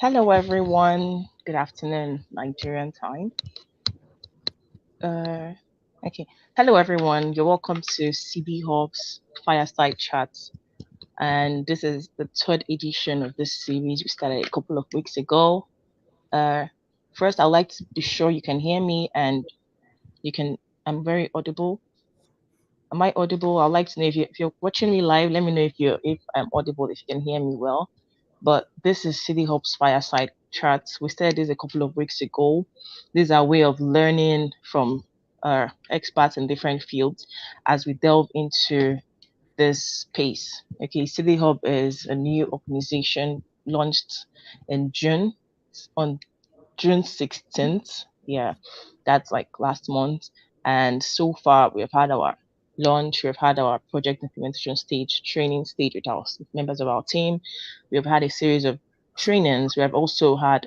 Hello, everyone. Good afternoon, Nigerian time. Uh, okay. Hello, everyone. You're welcome to SieDi-Hub's Fireside Chat, and this is the third edition of this series. We started a couple of weeks ago. Uh, First, I'd like to be sure you can hear me and you can. I'm very audible. Am I audible? I'd like to know if you're watching me live. Let me know if I'm audible. If you can hear me well. But this is SieDi-Hub's Fireside Chats. We started this a couple of weeks ago. This is our way of learning from experts in different fields as we delve into this space. Okay, SieDi-Hub is a new organization launched in June, on June 16th. Yeah, that's like last month. And so far, we've had our launch, we've had our project implementation stage, training stage with our members of our team. We've had a series of trainings. We have also had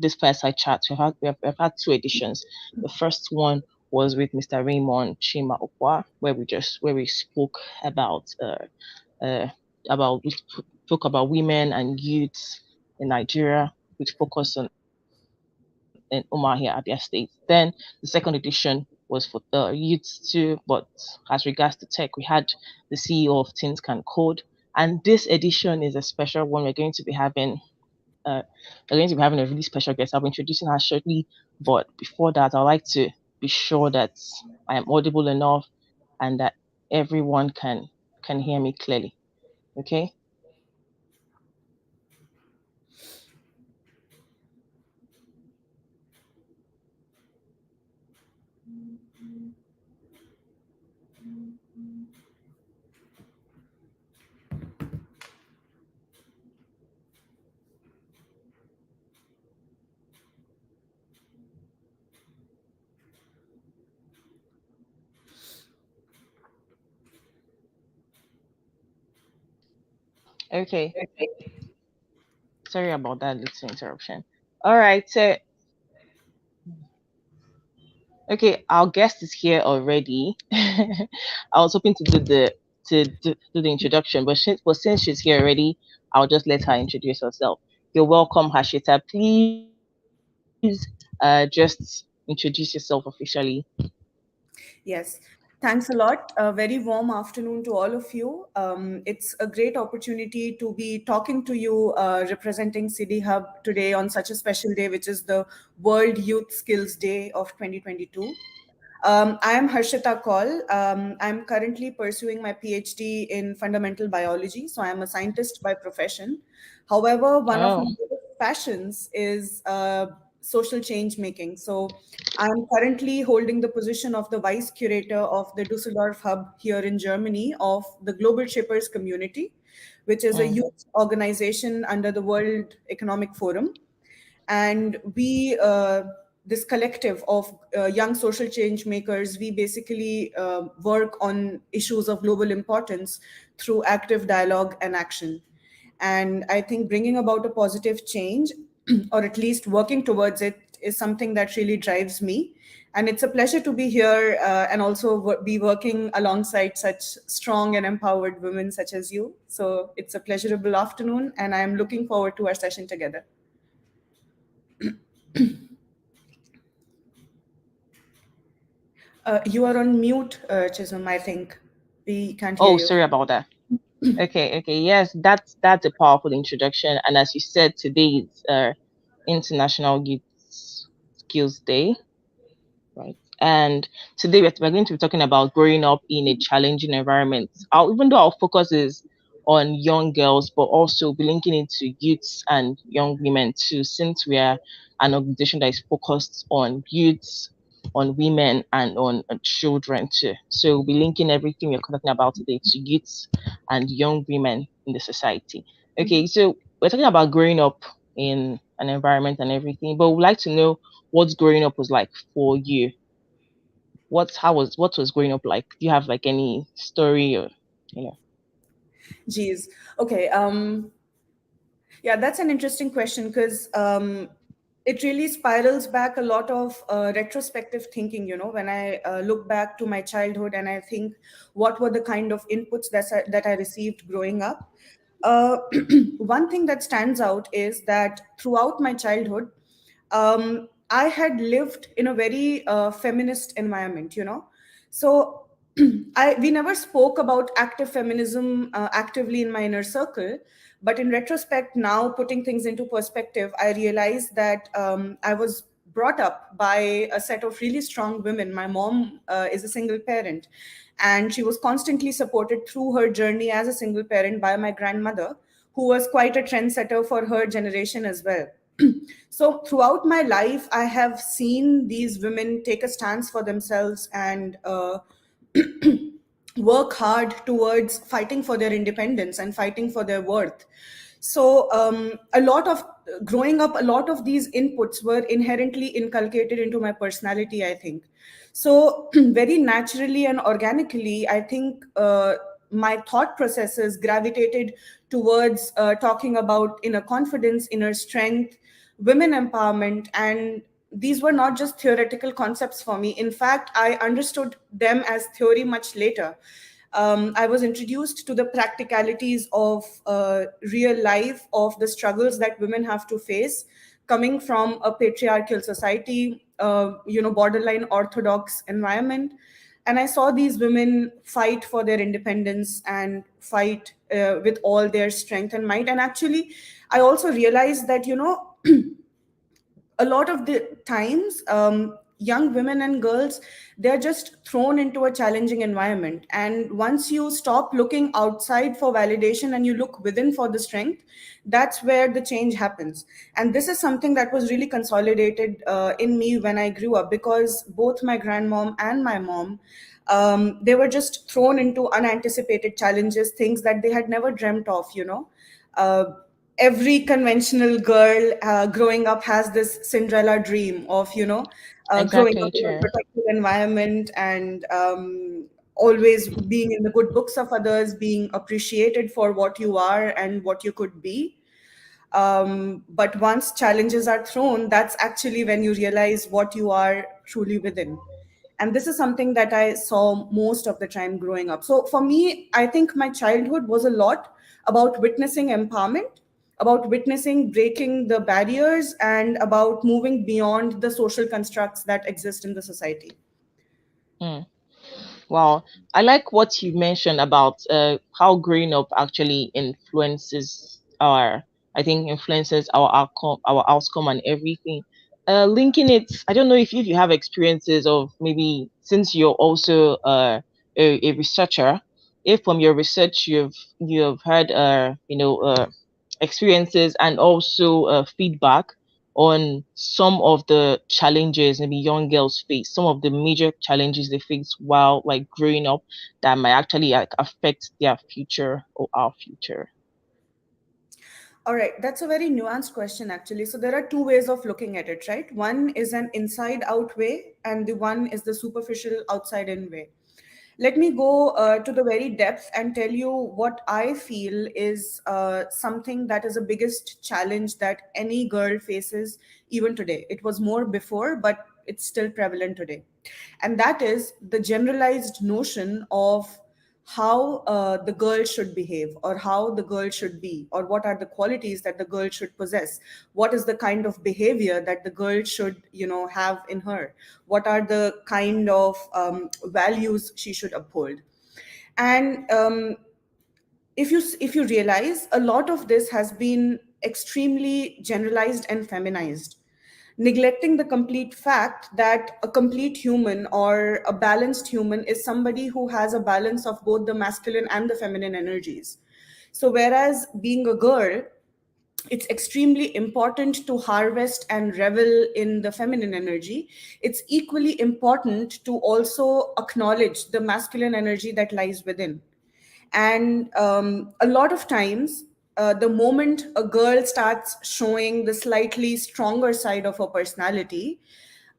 this fireside chat. We've had two editions. The first one was with Mr. Raymond Chima Okwa, where we uh, about we spoke about women and youths in Nigeria, which focus on in Umahia, Abia State. Then the second edition was for the youths too, but as regards to tech, we had the CEO of Teens Can Code, and this edition is a special one. We're going to be having a really special guest. I'll be introducing her shortly, but before that, I'd like to be sure that I am audible enough and that everyone can hear me clearly. Okay. Okay. Sorry about that little interruption. All right. So, okay, our guest is here already. I was hoping to do the introduction, but since she's here already, I'll just let her introduce herself. You're welcome, Hashita. Please, just introduce yourself officially. Yes, thanks a lot. A very warm afternoon to all of you. It's a great opportunity to be talking to you, representing SieDi-Hub today on such a special day, which is the World Youth Skills Day of 2022. I am Harshita Kaul. I'm currently pursuing my PhD in fundamental biology, so I'm a scientist by profession. However, one of my Oh, biggest passions is social change making. So I'm currently holding the position of the vice curator of the Dusseldorf Hub here in Germany of the Global Shippers Community, which is a mm, youth organization under the World Economic Forum. And we this collective of young social change makers, we basically work on issues of global importance through active dialogue and action. And I think bringing about a positive change or at least working towards it is something that really drives me. And it's a pleasure to be here and also be working alongside such strong and empowered women such as you. So it's a pleasurable afternoon, and I'm looking forward to our session together. You are on mute, Chisholm, I think. We can't hear oh, you. sorry about that. Okay. Yes, that's a powerful introduction. And as you said, today is International Youth Skills Day, right? And today we're going to be talking about growing up in a challenging environment. Even though our focus is on young girls, but also be linking into youths and young women too, since we are an organization that is focused on youths, on women, and on children too. So we'll be linking everything we're talking about today to youths and young women in the society. Okay, so we're talking about growing up in an environment and everything, but we'd like to know what growing up was like for you. What was growing up like? Do you have like any story or you know? Geez. Okay. Yeah, that's an interesting question because it really spirals back a lot of retrospective thinking. When I look back to my childhood and I think what were the kind of inputs that I received growing up. Uh, one thing that stands out is that throughout my childhood, I had lived in a very feminist environment, you know. So we never spoke about active feminism actively in my inner circle. But in retrospect, now putting things into perspective, I realized that I was brought up by a set of really strong women. My mom is a single parent, and she was constantly supported through her journey as a single parent by my grandmother, who was quite a trendsetter for her generation as well. So throughout my life, I have seen these women take a stance for themselves and work hard towards fighting for their independence and fighting for their worth. So a lot of growing up, a lot of these inputs were inherently inculcated into my personality, I think. So very naturally and organically, I think my thought processes gravitated towards talking about inner confidence, inner strength, women empowerment. And these were not just theoretical concepts for me. In fact, I understood them as theory much later. I was introduced to the practicalities of real life, of the struggles that women have to face, coming from a patriarchal society, borderline orthodox environment. And I saw these women fight for their independence and fight with all their strength and might. And actually, I also realized that, a lot of the times, young women and girls, they're just thrown into a challenging environment, and once you stop looking outside for validation and you look within for the strength, that's where the change happens. And this is something that was really consolidated in me when I grew up, because both my grandmom and my mom, they were just thrown into unanticipated challenges, things that they had never dreamt of, uh, every conventional girl growing up has this Cinderella dream of, growing up Exactly, in a true. protected environment, and always being in the good books of others, being appreciated for what you are and what you could be. But once challenges are thrown, that's actually when you realize what you are truly within. And this is something that I saw most of the time growing up. So for me, I think my childhood was a lot about witnessing empowerment, about witnessing breaking the barriers, and about moving beyond the social constructs that exist in the society. Mm. Wow, I like what you mentioned about how growing up actually influences our, I think influences our outcome and everything. Linking it, I don't know if you have experiences of, maybe since you're also a researcher, if from your research you've had experiences and also feedback on some of the challenges maybe young girls face, some of the major challenges they face while like growing up that might actually like affect their future or our future. All right, that's a very nuanced question, actually. So there are two ways of looking at it, right? One is an inside out way, and the one is the superficial outside in way. Let me go to the very depth and tell you what I feel is something that is the biggest challenge that any girl faces even today. It was more before, but it's still prevalent today. And that is the generalized notion of how the girl should behave, or how the girl should be, or what are the qualities that the girl should possess, what is the kind of behavior that the girl should have in her, what are the kind of values she should uphold. And if you realize, a lot of this has been extremely generalized and feminized, neglecting the complete fact that a complete human or a balanced human is somebody who has a balance of both the masculine and the feminine energies. So whereas being a girl, it's extremely important to harvest and revel in the feminine energy, it's equally important to also acknowledge the masculine energy that lies within. And a lot of times, the moment a girl starts showing the slightly stronger side of her personality,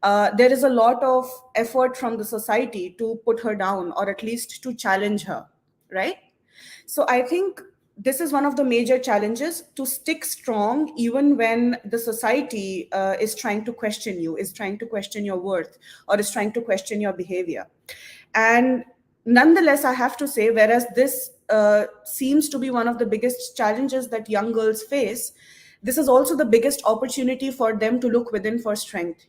there is a lot of effort from the society to put her down, or at least to challenge her, right? So I think this is one of the major challenges, to stick strong even when the society is trying to question you, is trying to question your worth, or is trying to question your behavior. And nonetheless, I have to say, whereas this seems to be one of the biggest challenges that young girls face, this is also the biggest opportunity for them to look within for strength,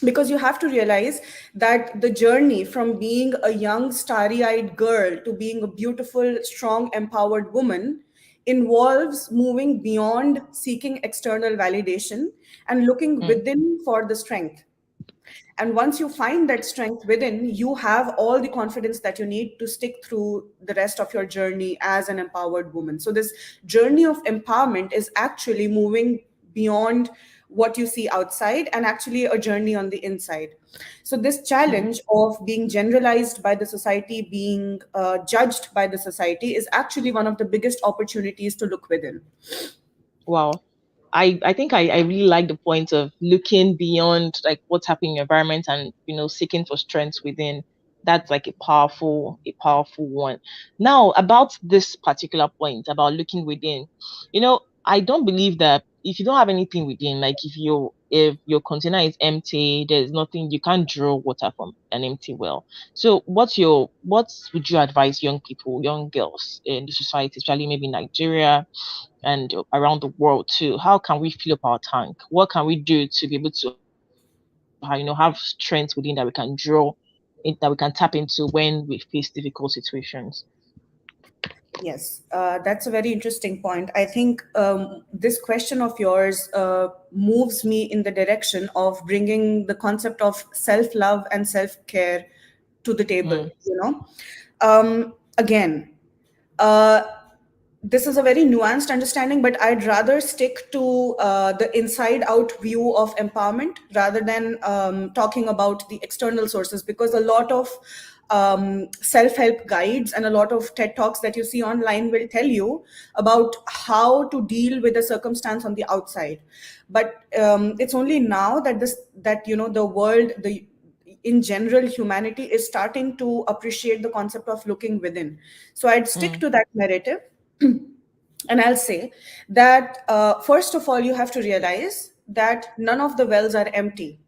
because you have to realize that the journey from being a young starry-eyed girl to being a beautiful, strong, empowered woman involves moving beyond seeking external validation and looking Mm. within for the strength. And once you find that strength within, you have all the confidence that you need to stick through the rest of your journey as an empowered woman. So this journey of empowerment is actually moving beyond what you see outside and actually a journey on the inside. So this Mm. challenge of being generalized by the society, being judged by the society, is actually one of the biggest opportunities to look within. Wow. I think I really like the point of looking beyond like what's happening in your environment and seeking for strength within. That's like a powerful one. Now about this particular point about looking within, I don't believe that if you don't have anything within, like if your container is empty, there's nothing, you can't draw water from an empty well. So what would you advise young people, young girls in the society, especially maybe Nigeria and around the world too? How can we fill up our tank? What can we do to be able to, have strength within that we can draw, that we can tap into when we face difficult situations? Yes, that's a very interesting point. I think this question of yours moves me in the direction of bringing the concept of self love and self care to the table. Mm, Again, uh, this is a very nuanced understanding, but I'd rather stick to the inside out view of empowerment rather than talking about the external sources, because a lot of self help guides and a lot of TED Talks that you see online will tell you about how to deal with a circumstance on the outside. But it's only now that the world, the in general humanity is starting to appreciate the concept of looking within. So I'd stick mm, to that narrative. And I'll say that first of all, you have to realize that none of the wells are empty,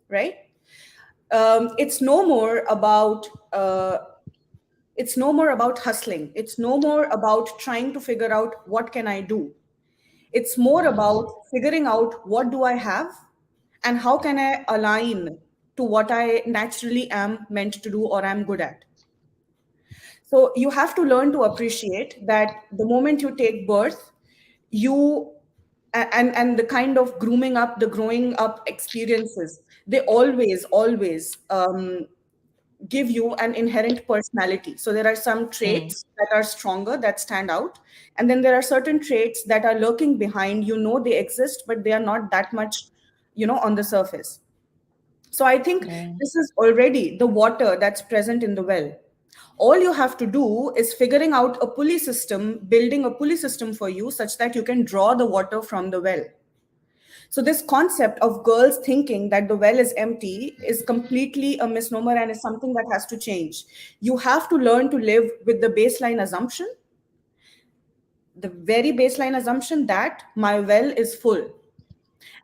right? It's no more about hustling. It's no more about trying to figure out what can I do. It's more about figuring out what do I have and how can I align to what I naturally am meant to do or am good at. So you have to learn to appreciate that the moment you take birth, you and the kind of grooming up, the growing up experiences, they always give you an inherent personality. So there are some mm, traits that are stronger, that stand out, and then there are certain traits that are lurking behind. They exist, but they are not that much, on the surface. So I think yeah. this is already the water that's present in the well. All you have to do is figuring out a pulley system, building a pulley system for you such that you can draw the water from the well. So this concept of girls thinking that the well is empty is completely a misnomer and is something that has to change. You have to learn to live with the very baseline assumption that my well is full.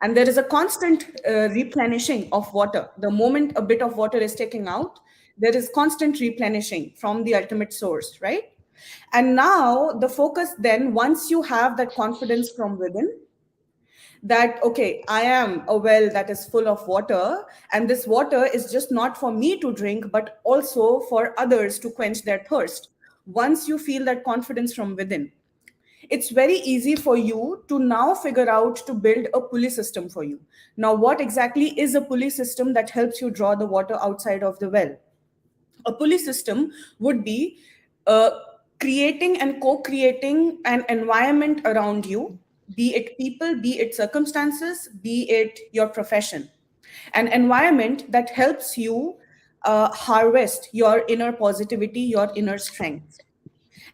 And there is a constant replenishing of water. The moment a bit of water is taken out, there is constant replenishing from the ultimate source, right? And now the focus then, once you have that confidence from within, that okay, I am a well that is full of water, and this water is just not for me to drink but also for others to quench their thirst. Once you feel that confidence from within, it's very easy for you to now figure out to build a pulley system for you. Now, what exactly is a pulley system that helps you draw the water outside of the well? A pulley system would be uh, creating and co-creating an environment around you, be it people, be it circumstances, be it your profession, an environment that helps you harvest your inner positivity, your inner strength.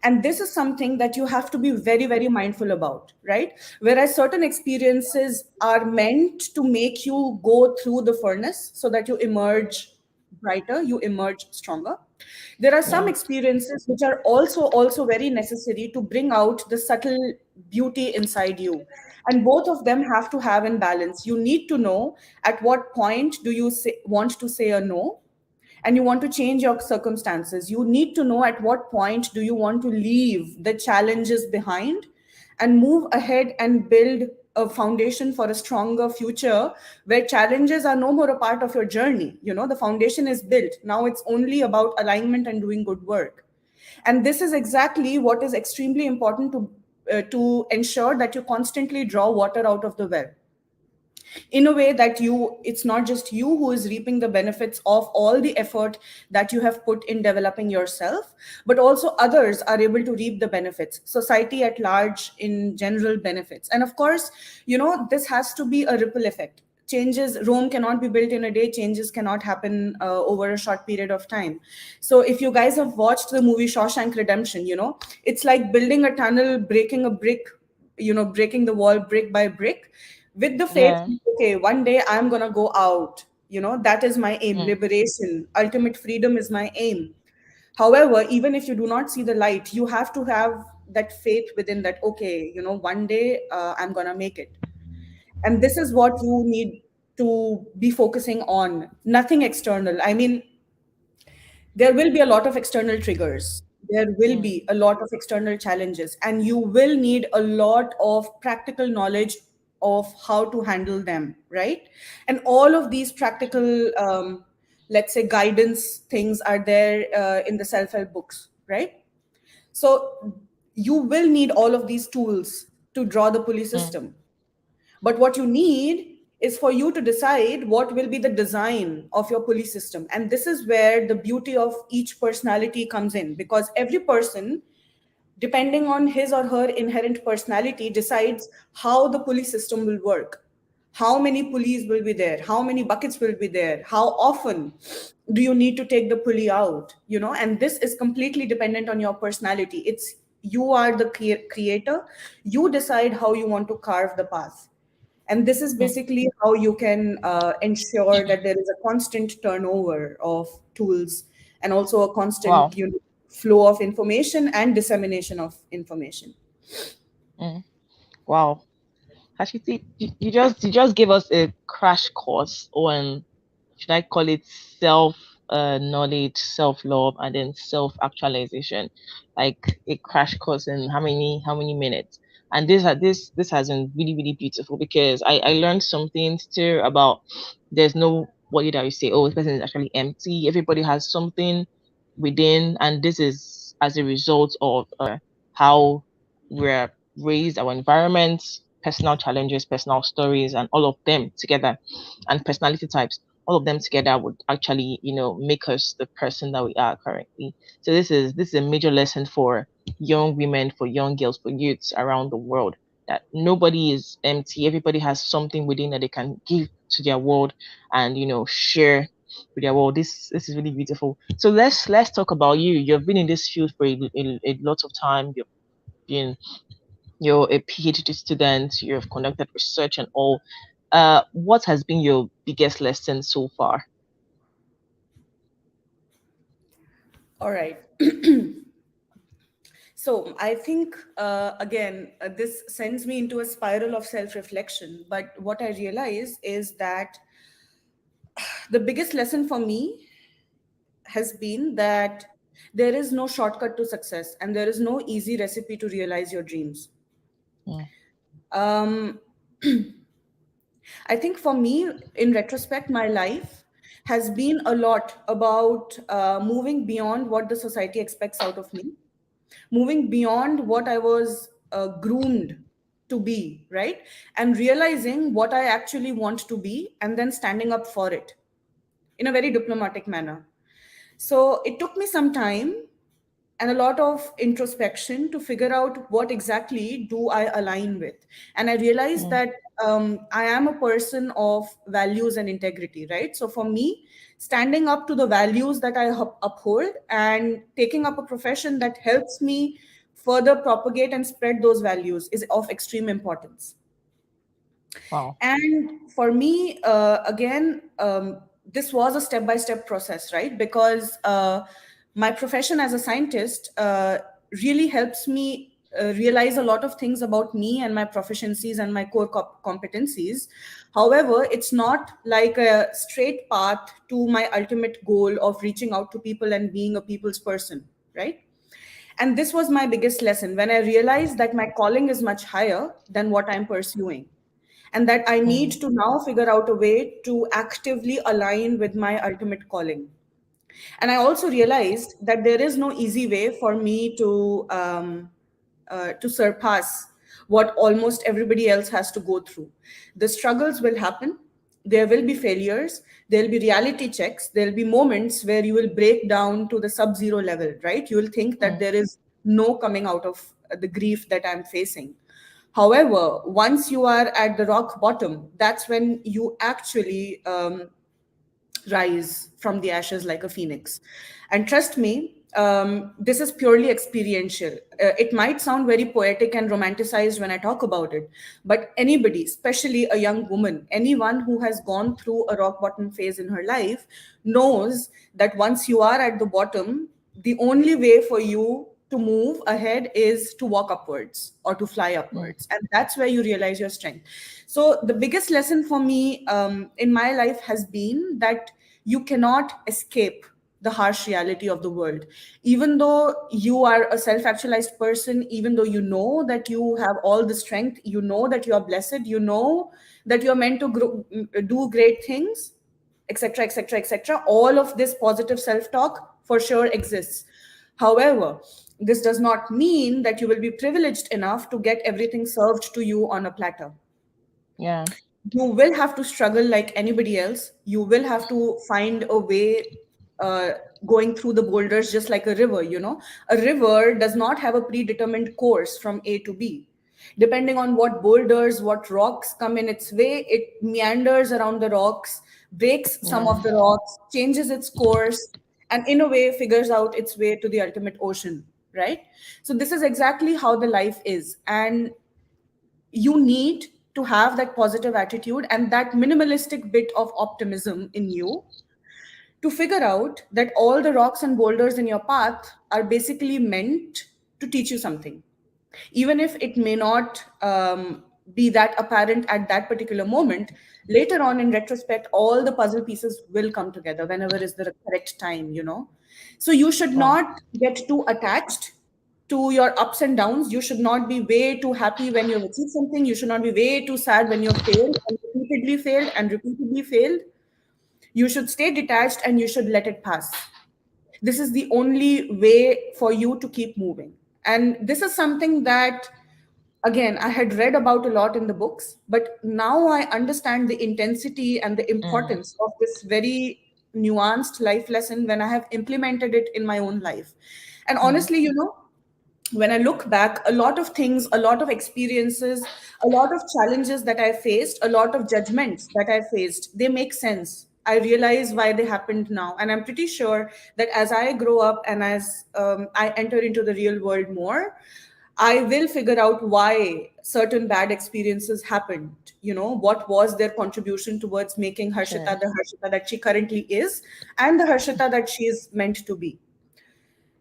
And this is something that you have to be very, very mindful about, right? Whereas certain experiences are meant to make you go through the furnace so that you emerge brighter, you emerge stronger. There are some Yeah. experiences which are also very necessary to bring out the subtle beauty inside you. And both of them have to have in balance. You need to know at what point do you want to say a no, and you want to change your circumstances, you need to know at what point do you want to leave the challenges behind and move ahead and build a foundation for a stronger future where challenges are no more a part of your journey. The foundation is built. Now it's only about alignment and doing good work. And this is exactly what is extremely important to ensure that you constantly draw water out of the well, in a way that it's not just you who is reaping the benefits of all the effort that you have put in developing yourself, but also others are able to reap the benefits, society at large in general benefits. And of course, this has to be a ripple effect. Changes, Rome cannot be built in a day. Changes cannot happen over a short period of time. So if you guys have watched the movie Shawshank Redemption, it's like building a tunnel, breaking a brick, breaking the wall brick by brick, with the faith, Yeah. okay, one day I'm going to go out. That is my aim. Mm, Liberation, ultimate freedom is my aim. However, even if you do not see the light, you have to have that faith within, that, okay, one day I'm going to make it. And this is what you need to be focusing on, nothing external. I mean, there will be a lot of external triggers, there will mm, be a lot of external challenges, and you will need a lot of practical knowledge of how to handle them, right? And all of these practical, let's say, guidance things are there in the self-help books, right? So you will need all of these tools to draw the pulley mm, system. But what you need is for you to decide what will be the design of your pulley system. And this is where the beauty of each personality comes in, because every person, depending on his or her inherent personality, decides how the pulley system will work. How many pulleys will be there? How many buckets will be there? How often do you need to take the pulley out? And this is completely dependent on your personality. It's, you are the creator. You decide how you want to carve the path. And this is mm. basically how you can ensure that there is a constant turnover of tools, and also a Wow. constant flow of information and dissemination of information. Mm, wow. Hashiti, you just gave us a crash course on, should I call it, self knowledge, self love, and then self actualization, like a crash course in how many minutes. And this has been really really beautiful, because I learned some things too about, there's no body that you say, oh, this person is actually empty. Everybody has something within, and this is as a result of how we're raised, our environment, personal challenges, personal stories, and all of them together, and personality types, all of them together would actually, make us the person that we are currently. So this is a major lesson for young women, for young girls, for youths around the world, that nobody is empty. Everybody has something within that they can give to their world, and share with their world. This is really beautiful. So let's talk about you. You've been in this field for a lot of time. Been you're a PhD student, you've conducted research and all. What has been your biggest lesson so far? All right. So I think, again, this sends me into a spiral of self reflection. But what I realize is that the biggest lesson for me has been that there is no shortcut to success, and there is no easy recipe to realize your dreams. Mm, Um, I think for me, in retrospect, my life has been a lot about moving beyond what the society expects out of me, moving beyond what I was groomed to be, right? And realizing what I actually want to be, and then standing up for it in a very diplomatic manner. So it took me some time and a lot of introspection to figure out what exactly do I align with. And I realized mm, that I am a person of values and integrity, right? So for me, standing up to the values that I uphold and taking up a profession that helps me further propagate and spread those values is of extreme importance. wow. And for me, again, this was a step by step process, right? Because my profession as a scientist really helps me realize a lot of things about me and my proficiencies and my core competencies. However, it's not like a straight path to my ultimate goal of reaching out to people and being a people's person, right? And this was my biggest lesson when I realized that my calling is much higher than what I'm pursuing, and that I need Mm. to now figure out a way to actively align with my ultimate calling. And I also realized that there is no easy way for me to surpass what almost everybody else has to go through. The struggles will happen. There will be failures. There'll be reality checks. There'll be moments where you will break down to the sub-zero level, right? You will think that Mm. there is no coming out of the grief that I'm facing. However, once you are at the rock bottom, that's when you actually rise from the ashes like a phoenix. And trust me, this is purely experiential. It might sound very poetic and romanticized when I talk about it, but anybody, especially a young woman, anyone who has gone through a rock bottom phase in her life, knows that once you are at the bottom, the only way for you to move ahead is to walk upwards or to fly Mm. upwards. And that's where you realize your strength. So, the biggest lesson for me in my life has been that you cannot escape the harsh reality of the world. Even though you are a self actualized person, even though you know that you have all the strength, you know that you are blessed, you know that you're meant to do great things, etc., etc., etc. All of this positive self talk for sure exists. However, this does not mean that you will be privileged enough to get everything served to you on a platter. Yeah. You will have to struggle like anybody else. You will have to find a way, uh, going through the boulders just like a river. A river does not have a predetermined course from A to B. Depending on what boulders, what rocks come in its way, it meanders around the rocks, breaks some Yeah. of the rocks, changes its course, and in a way figures out its way to the ultimate ocean, right? So this is exactly how the life is. And you need to have that positive attitude and that minimalistic bit of optimism in you to figure out that all the rocks and boulders in your path are basically meant to teach you something, even if it may not be that apparent at that particular moment. Later on, in retrospect, all the puzzle pieces will come together whenever is the correct time. So you should Wow. not get too attached to your ups and downs. You should not be way too happy when you've achieved something. You should not be way too sad when you've failed and repeatedly failed and repeatedly failed. You should stay detached and you should let it pass. This is the only way for you to keep moving. And this is something that, again, I had read about a lot in the books, but now I understand the intensity and the Mm. importance of this very nuanced life lesson when I have implemented it in my own life. And Mm. honestly, when I look back, a lot of things, a lot of experiences, a lot of challenges that I faced, a lot of judgments that I faced, they make sense. I realize why they happened now. And I'm pretty sure that as I grow up and as I enter into the real world more, I will figure out why certain bad experiences happened. What was their contribution towards making Sure. Harshita the Harshita that she currently is and the Harshita that she is meant to be.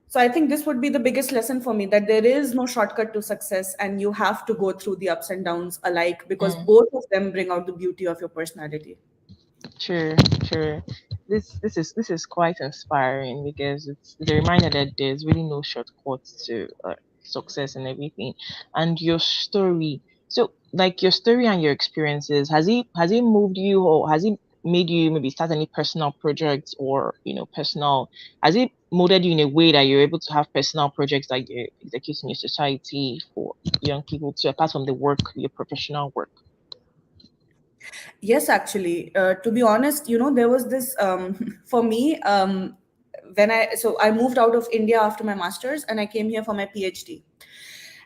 So I think this would be the biggest lesson for me, that there is no shortcut to success and you have to go through the ups and downs alike, because Mm. both of them bring out the beauty of your personality. Sure, sure. This is quite inspiring because it's a reminder that there's really no shortcuts to success and everything. And your story, so like your story and your experiences, has it moved you, or has it made you maybe start any personal projects, or personal, has it molded you in a way that you're able to have personal projects that you're executing in your society for young people to, apart from the work, your professional work? Yes, actually, to be honest, there was this for me, when I moved out of India after my master's and I came here for my PhD.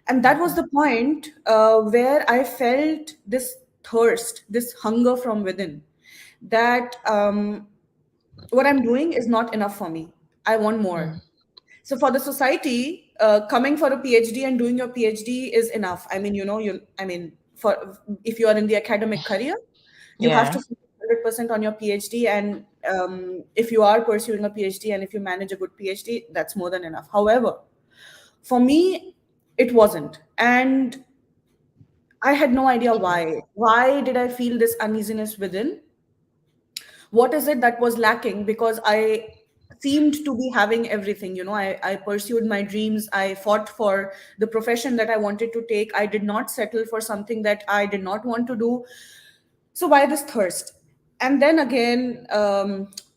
And that was Okay. the point where I felt this thirst, this hunger from within, that what I'm doing is not enough for me. I want more. Mm. So for the society, coming for a PhD and doing your PhD is enough. I mean, for if you are in the academic career, you have Yeah. to focus 100% on your PhD. And if you are pursuing a PhD and if you manage a good PhD, that's more than enough. However, for me, It wasn't. And I had no idea why. Why did I feel this uneasiness within? What is it that was lacking? Because I seemed to be having everything. I pursued my dreams. I fought for the profession that I wanted to take. I did not settle for something that I did not want to do. So why this thirst? And then again,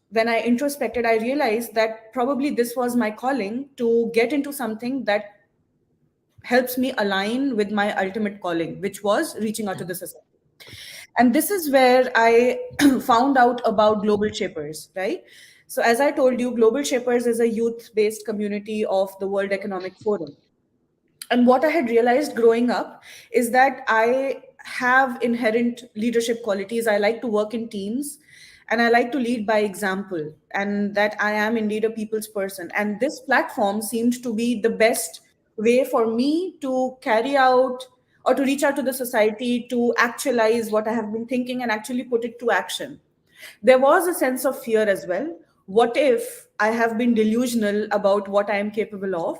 when I introspected, I realized that probably this was my calling to get into something that helps me align with my ultimate calling, which was reaching out to the society. And this is where I found out about Global Shapers, right? So, as I told you, Global Shapers is a youth based community of the World Economic Forum. And what I had realized growing up is that I have inherent leadership qualities. I like to work in teams and I like to lead by example, and that I am indeed a people's person. And this platform seemed to be the best way for me to carry out or to reach out to the society, to actualize what I have been thinking and actually put it to action. There was a sense of fear as well. What if I have been delusional about what I am capable of?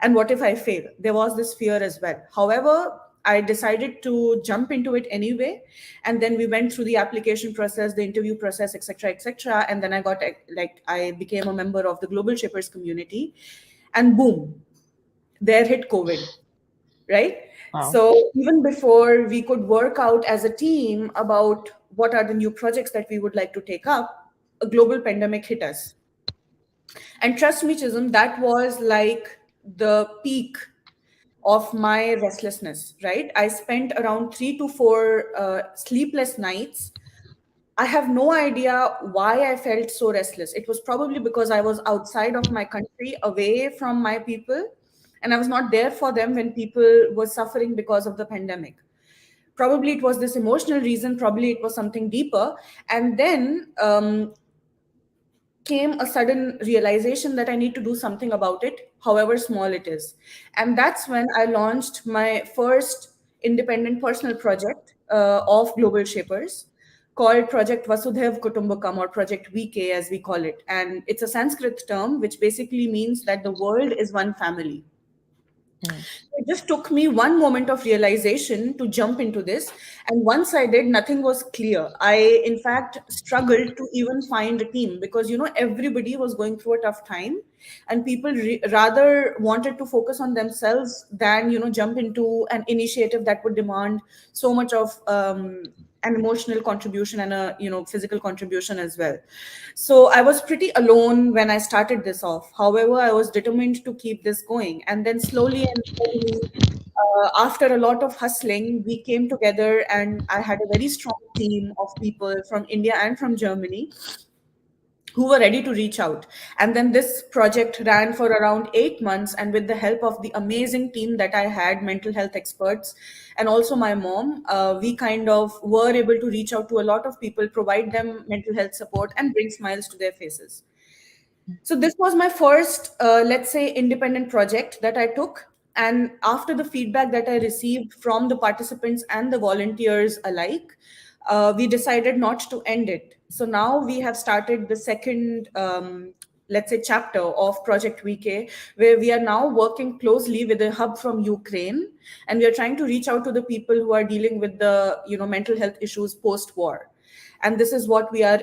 And what if I fail? There was this fear as well. However, I decided to jump into it anyway. And then we went through the application process, the interview process, etc., etc. And then I became a member of the Global Shippers community. And boom, there hit COVID, right? Wow. So even before we could work out as a team about what are the new projects that we would like to take up, a global pandemic hit us. And trust me, Chisholm, that was like the peak of my restlessness, right? I spent around 3 to 4 sleepless nights. I have no idea why I felt so restless. It was probably because I was outside of my country, away from my people, and I was not there for them when people were suffering because of the pandemic. Probably it was this emotional reason, probably it was something deeper. And then came a sudden realization that I need to do something about it, however small it is. And that's when I launched my first independent personal project of Global Shapers called Project Vasudhaiv Kutumbakam, or Project VK as we call it. And it's a Sanskrit term which basically means that the world is one family. Mm. It just took me one moment of realization to jump into this. And once I did, nothing was clear. I, in fact, struggled to even find a team because, everybody was going through a tough time, and people rather wanted to focus on themselves than, jump into an initiative that would demand so much of an emotional contribution and a, physical contribution as well. So I was pretty alone when I started this off. However, I was determined to keep this going. And then slowly and steadily, after a lot of hustling, we came together and I had a very strong team of people from India and from Germany who were ready to reach out. And then this project ran for around 8 months. And with the help of the amazing team that I had, mental health experts, and also my mom, we kind of were able to reach out to a lot of people, provide them mental health support, and bring smiles to their faces. So this was my first, let's say, independent project that I took. And after the feedback that I received from the participants and the volunteers alike, we decided not to end it. So now we have started the second, let's say, chapter of Project VK, where we are now working closely with a hub from Ukraine, and we are trying to reach out to the people who are dealing with the, mental health issues post-war. And this is what we are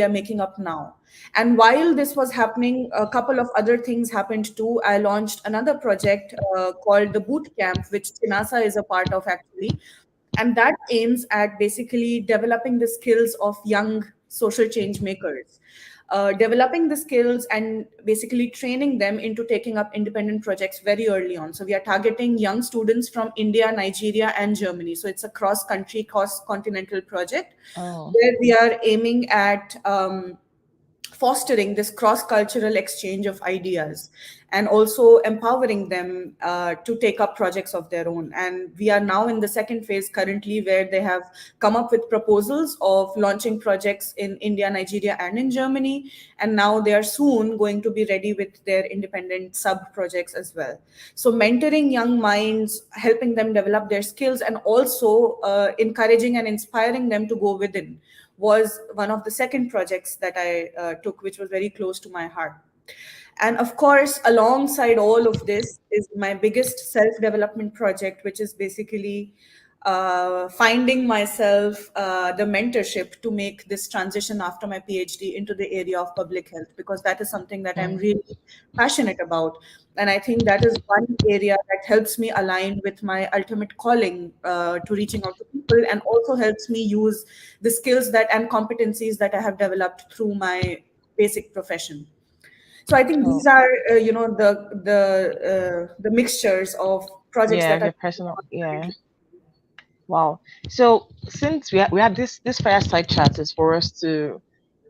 making up now. And while this was happening, a couple of other things happened too. I launched another project called the Boot Camp, which Chinasa is a part of actually. And that aims at basically developing the skills of young social change makers, developing the skills and basically training them into taking up independent projects very early on. So we are targeting young students from India, Nigeria, and Germany. So it's a cross country, cross continental project Oh. where we are aiming at fostering this cross cultural exchange of ideas and also empowering them to take up projects of their own. And we are now in the second phase currently, where they have come up with proposals of launching projects in India, Nigeria, and in Germany. And now they are soon going to be ready with their independent sub projects as well. So, mentoring young minds, helping them develop their skills, and also encouraging and inspiring them to go within was one of the second projects that I took, which was very close to my heart. And of course, alongside all of this is my biggest self development project, which is basically finding myself the mentorship to make this transition after my PhD into the area of public health, because that is something that I'm Mm. really passionate about. And I think that is one area that helps me align with my ultimate calling to reaching out to people, and also helps me use the skills that and competencies that I have developed through my basic profession. So I think Oh, these are, the mixtures of projects yeah, that are your personal, yeah. Wow. So since we had this fireside chat is for us to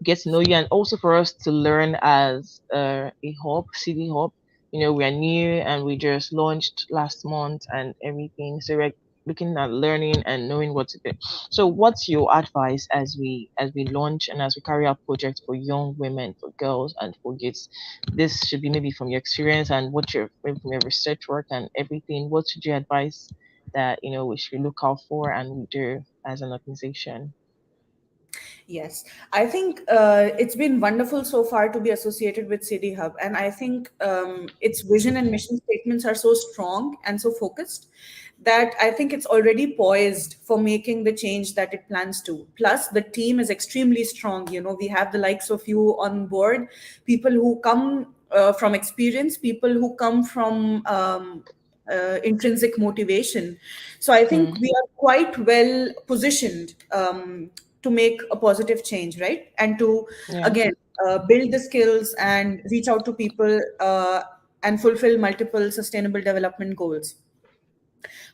get to know you and also for us to learn as a hub, city hub. You know, we are new and we just launched last month and everything. So we're looking at learning and knowing what to do. So what's your advice as we launch and as we carry out projects for young women, for girls and for youths? This should be maybe from your experience and what your maybe from your research work and everything. What should you advise that we should look out for and we do as an organization? Yes, I think it's been wonderful so far to be associated with SieDi-Hub, and I think its vision and mission statements are so strong and so focused that I think it's already poised for making the change that it plans to. Plus, the team is extremely strong. You know, we have the likes of you on board, people who come from experience, people who come from intrinsic motivation. So I Mm, think we are quite well positioned to make a positive change, right? And to, yeah. again, build the skills and reach out to people and fulfill multiple sustainable development goals.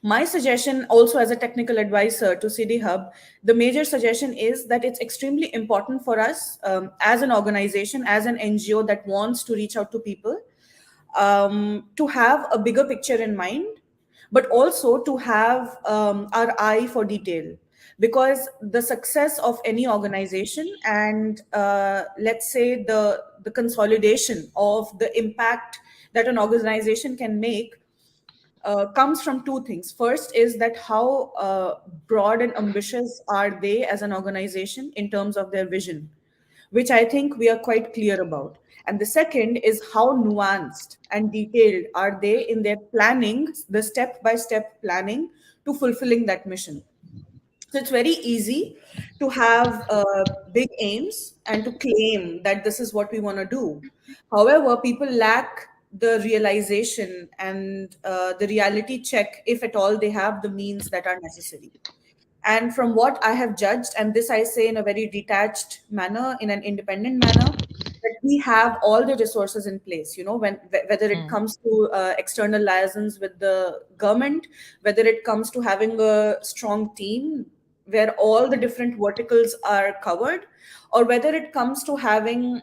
My suggestion, also as a technical advisor to SieDi-Hub, the major suggestion is that it's extremely important for us as an organization, as an NGO that wants to reach out to people, to have a bigger picture in mind, but also to have our eye for detail. Because the success of any organization and let's say the consolidation of the impact that an organization can make comes from two things. First is that how broad and ambitious are they as an organization in terms of their vision, which I think we are quite clear about. And the second is how nuanced and detailed are they in their planning, the step by step planning to fulfilling that mission. So it's very easy to have big aims and to claim that this is what we want to do. However, people lack the realization and the reality check, if at all they have the means that are necessary. And from what I have judged, and this I say in a very detached manner, in an independent manner, that we have all the resources in place. You know, whether it Mm, comes to external liaisons with the government, whether it comes to having a strong team where all the different verticals are covered, or whether it comes to having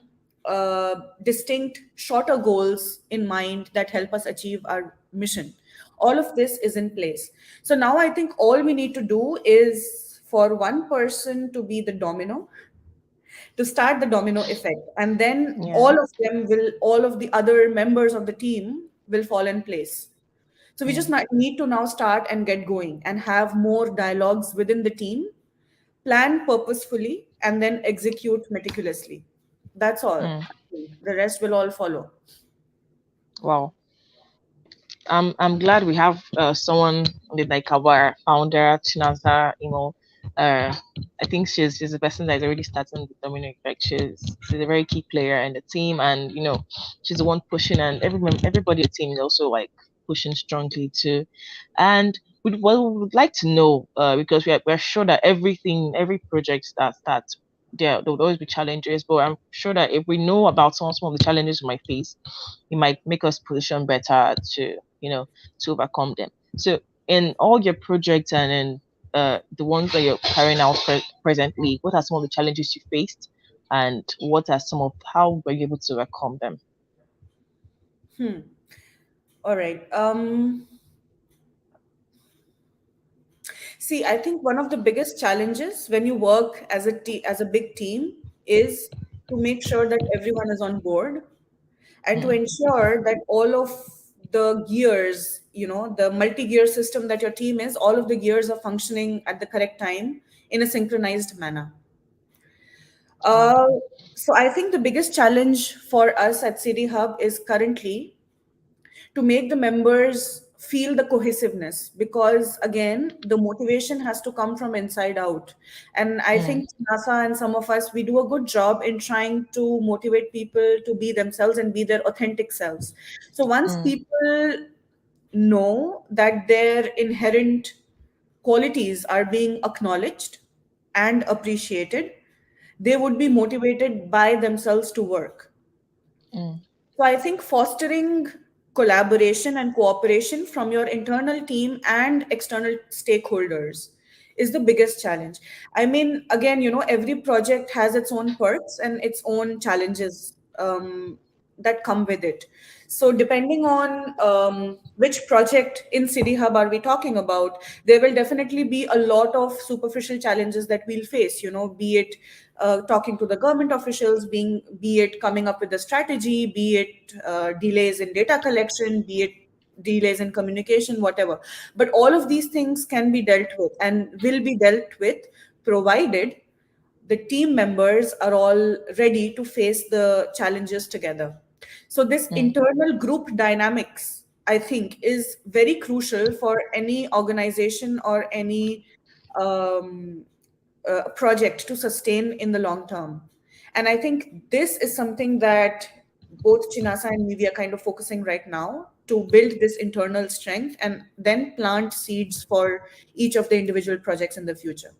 distinct shorter goals in mind that help us achieve our mission. All of this is in place. So now I think all we need to do is for one person to be the domino, to start the domino effect. And then yeah. all of the other members of the team will fall in place. So we just Mm, need to now start and get going and have more dialogues within the team, plan purposefully, and then execute meticulously. That's all. mm. The rest will all follow. Wow. I'm glad we have someone like our founder, Chinaza. Uh, I think she's the person that is already starting the domino effect. She's a very key player in the team, and she's the one pushing, and everybody in the team is also like pushing strongly too. And we would like to know because we're sure that every project that starts. There would always be challenges, but I'm sure that if we know about some of the challenges we might face, it might make us position better to overcome them. So in all your projects and in the ones that you're carrying out presently, what are some of the challenges you faced, and what are some of how were you able to overcome them? All right. See, I think one of the biggest challenges when you work as as a big team is to make sure that everyone is on board and to Mm, ensure that all of the gears, you know, the multi-gear system that your team is, all of the gears are functioning at the correct time in a synchronized manner. Wow. Uh, so I think the biggest challenge for us at SieDi-Hub is currently to make the members feel the cohesiveness, because again the motivation has to come from inside out. And I Mm, think NASA and some of us, we do a good job in trying to motivate people to be themselves and be their authentic selves. So once mm, people know that their inherent qualities are being acknowledged and appreciated, they would be motivated by themselves to work. mm, So I think fostering collaboration and cooperation from your internal team and external stakeholders is the biggest challenge. I mean, again, every project has its own perks and its own challenges that come with it. So depending on which project in SieDi-Hub are we talking about, there will definitely be a lot of superficial challenges that we'll face, be it talking to the government officials, be it coming up with a strategy, be it delays in data collection, be it delays in communication, whatever. But all of these things can be dealt with and will be dealt with, provided the team members are all ready to face the challenges together. So this mm, internal group dynamics, I think, is very crucial for any organization or any project to sustain in the long term. And I think this is something that both Chinasa and me, we are kind of focusing right now to build this internal strength and then plant seeds for each of the individual projects in the future.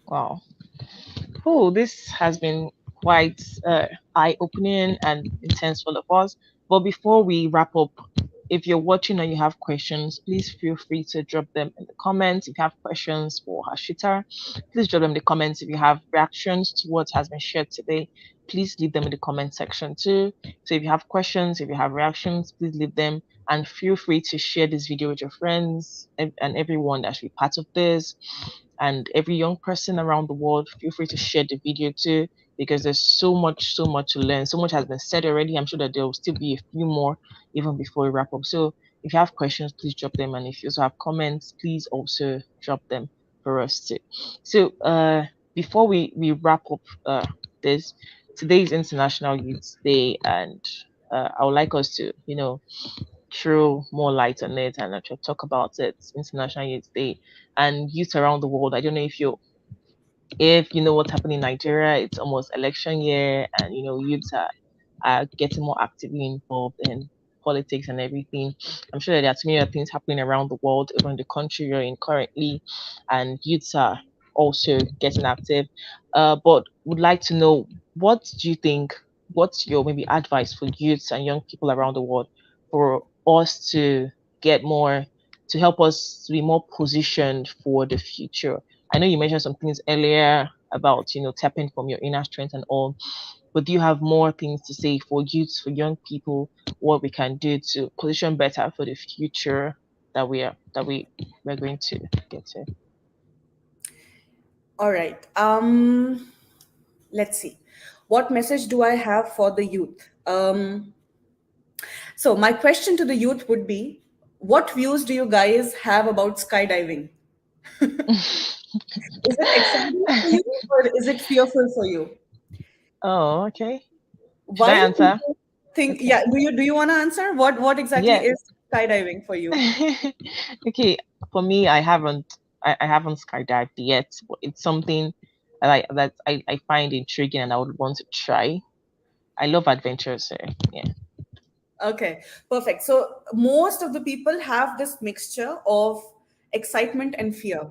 wow. Oh, this has been quite eye-opening and intense for all of us. But before we wrap up, if you're watching and you have questions, please feel free to drop them in the comments. If you have questions for Hashita, please drop them in the comments. If you have reactions to what has been shared today, please leave them in the comment section too. So if you have questions, if you have reactions, please leave them, and feel free to share this video with your friends and everyone that should be part of this, and every young person around the world. Feel free to share the video too, because there's so much to learn. So much has been said already. I'm sure that there will still be a few more even before we wrap up. So if you have questions, please drop them, and if you also have comments, please also drop them for us too. So before we wrap up this, today is International Youth Day, and I would like us to throw more light on it and actually talk about it. International Youth Day and youth around the world. I don't know if you know what's happening in Nigeria. It's almost election year, and youths are getting more actively involved in politics and everything. I'm sure that there are too many other things happening around the world, even the country you're in currently, and youths are also getting active. But would like to know, what do you think? What's your maybe advice for youths and young people around the world for us to get more, to help us to be more positioned for the future? I know you mentioned some things earlier about tapping from your inner strength and all, but do you have more things to say for youths, for young people, what we can do to position better for the future that we're going to get to? All right. Let's see. What message do I have for the youth? So my question to the youth would be, what views do you guys have about skydiving? Is it exciting for you or is it fearful for you? Oh, okay. Should Why I do answer? people think, Okay. yeah, do you want to answer? What exactly Yeah. is skydiving for you? Okay. For me, I haven't skydived yet, but it's something that I find intriguing and I would want to try. I love adventures, so yeah. Okay, perfect. So most of the people have this mixture of excitement and fear.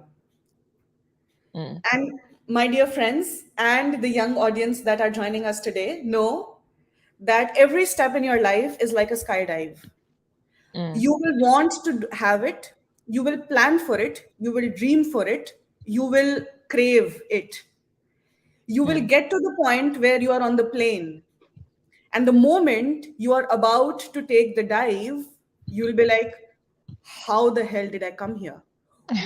Mm, And my dear friends and the young audience that are joining us today know that every step in your life is like a skydive. mm, You will want to have it, you will plan for it, you will dream for it, you will crave it. You will mm, get to the point where you are on the plane. And the moment you are about to take the dive, you will be like, how the hell did I come here?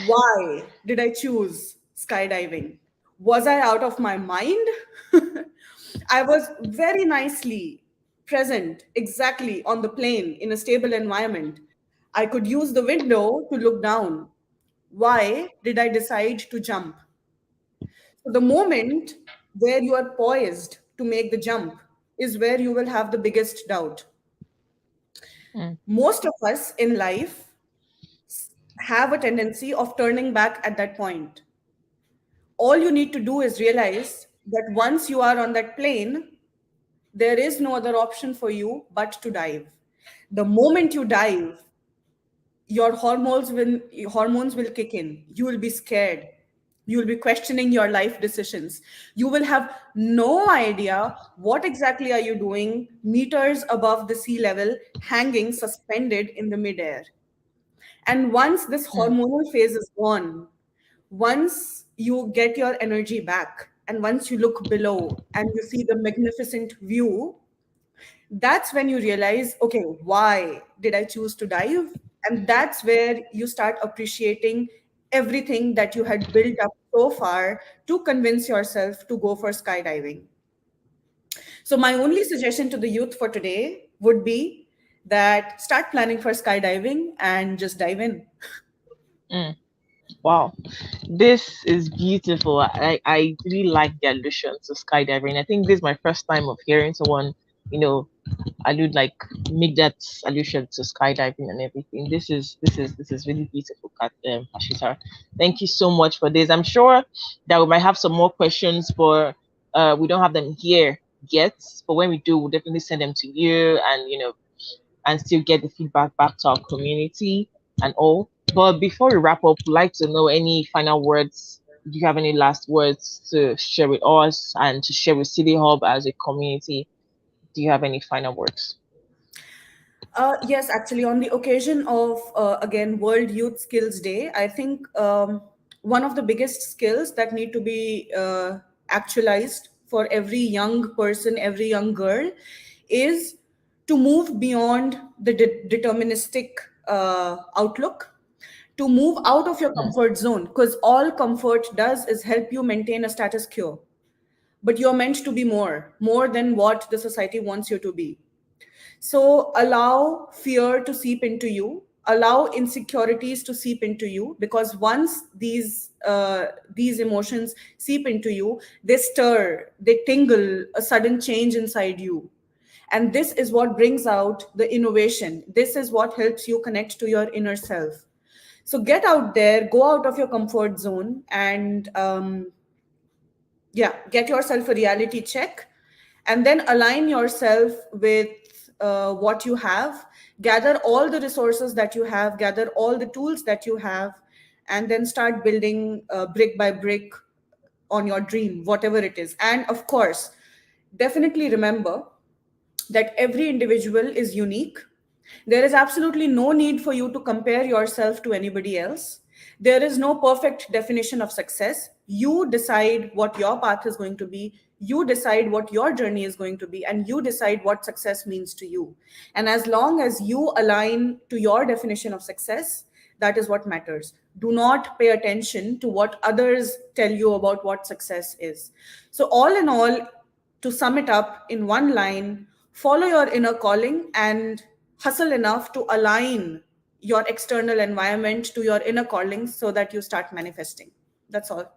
Why did I choose skydiving? Was I out of my mind? I was very nicely present exactly on the plane in a stable environment. I could use the window to look down. Why did I decide to jump? So the moment where you are poised to make the jump, is where you will have the biggest doubt. Mm, Most of us in life have a tendency of turning back at that point. All you need to do is realize that once you are on that plane, there is no other option for you but to dive. The moment you dive, your hormones will kick in. You will be scared. You will be questioning your life decisions. You will have no idea what exactly are you doing meters above the sea level, hanging suspended in the midair. And once this mm, hormonal phase is gone, once you get your energy back, and once you look below and you see the magnificent view, that's when you realize, okay, why did I choose to dive? And that's where you start appreciating everything that you had built up so far to convince yourself to go for skydiving. So, my only suggestion to the youth for today would be that start planning for skydiving and just dive in. mm. Wow, this is beautiful. I really like the allusion to skydiving. I think this is my first time of hearing someone, you know, allude like make that allusion to skydiving and everything. This is really beautiful, Ashita. Thank you so much for this. I'm sure that we might have some more questions, but we don't have them here yet. But when we do, we'll definitely send them to you, and and still get the feedback back to our community and all. But before we wrap up, we'd like to know any final words. Do you have any last words to share with us and to share with City Hub as a community? Do you have any final words? Yes, actually, on the occasion of again World Youth Skills Day, I think one of the biggest skills that need to be actualized for every young person, every young girl, is to move beyond the deterministic outlook, to move out of your Mm, comfort zone, because all comfort does is help you maintain a status quo. But you're meant to be more than what the society wants you to be. So allow fear to seep into you, allow insecurities to seep into you, because once these emotions seep into you, they stir, they tingle a sudden change inside you. And this is what brings out the innovation. This is what helps you connect to your inner self. So get out there, go out of your comfort zone, and yeah, get yourself a reality check, and then align yourself with what you have. Gather all the resources that you have, gather all the tools that you have, and then start building brick by brick on your dream, whatever it is. And of course, definitely remember that every individual is unique. There is absolutely no need for you to compare yourself to anybody else. There is no perfect definition of success. You decide what your path is going to be. You decide what your journey is going to be, and you decide what success means to you. And as long as you align to your definition of success, that is what matters. Do not pay attention to what others tell you about what success is. So, all in all, to sum it up in one line, follow your inner calling and hustle enough to align your external environment to your inner calling so that you start manifesting. That's all.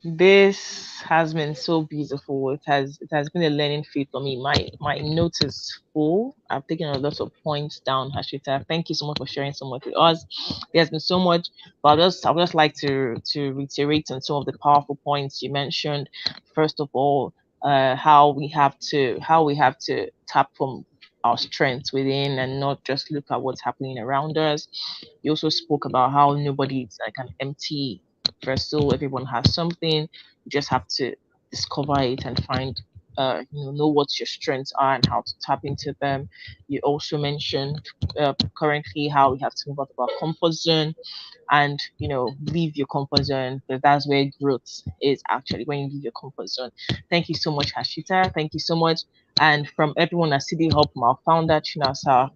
this has been so beautiful. It has been a learning feat for me. My note is full. I've taken a lot of points down, Hashita. Thank you so much for sharing so much with us. There's been so much, but I would just like to reiterate on some of the powerful points you mentioned. First of all, how we have to tap from our strengths within and not just look at what's happening around us. You also spoke about how nobody is like an empty vessel. Everyone has something. You just have to discover it and find, know what your strengths are and how to tap into them. You also mentioned currently how we have to move out of our comfort zone and leave your comfort zone, because that's where growth is actually, when you leave your comfort zone. Thank you so much, Hashita. Thank you so much. And from everyone at SieDi-Hub, from our founder Chinasa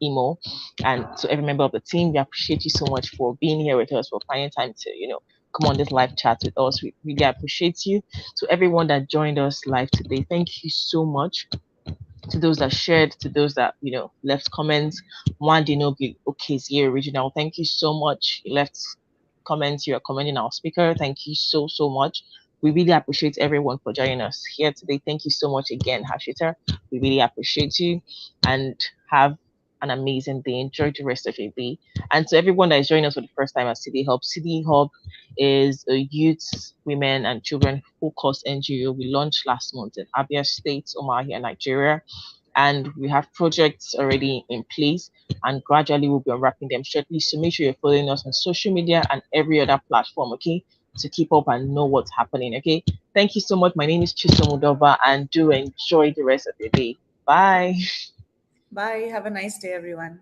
Imo, and to every member of the team, we appreciate you so much for being here with us, for finding time to come on this live chat with us. We really appreciate you. To everyone that joined us live today, thank you so much. To those that shared, to those that left comments. One Dinobi Okezie original, thank you so much. You left comments, you are commending our speaker. Thank you so much. We really appreciate everyone for joining us here today. Thank you so much again, Harshita. We really appreciate you, and have an amazing day. Enjoy the rest of your day. And to everyone that is joining us for the first time at SieDi-Hub, SieDi-Hub is a youth, women, and children focused NGO we launched last month in Abia State, Omahia, Nigeria. And we have projects already in place, and gradually we'll be unwrapping them shortly. So make sure you're following us on social media and every other platform, okay, to keep up and know what's happening, okay? Thank you so much. My name is Chisom, and do enjoy the rest of your day. Bye. Bye. Have a nice day, everyone.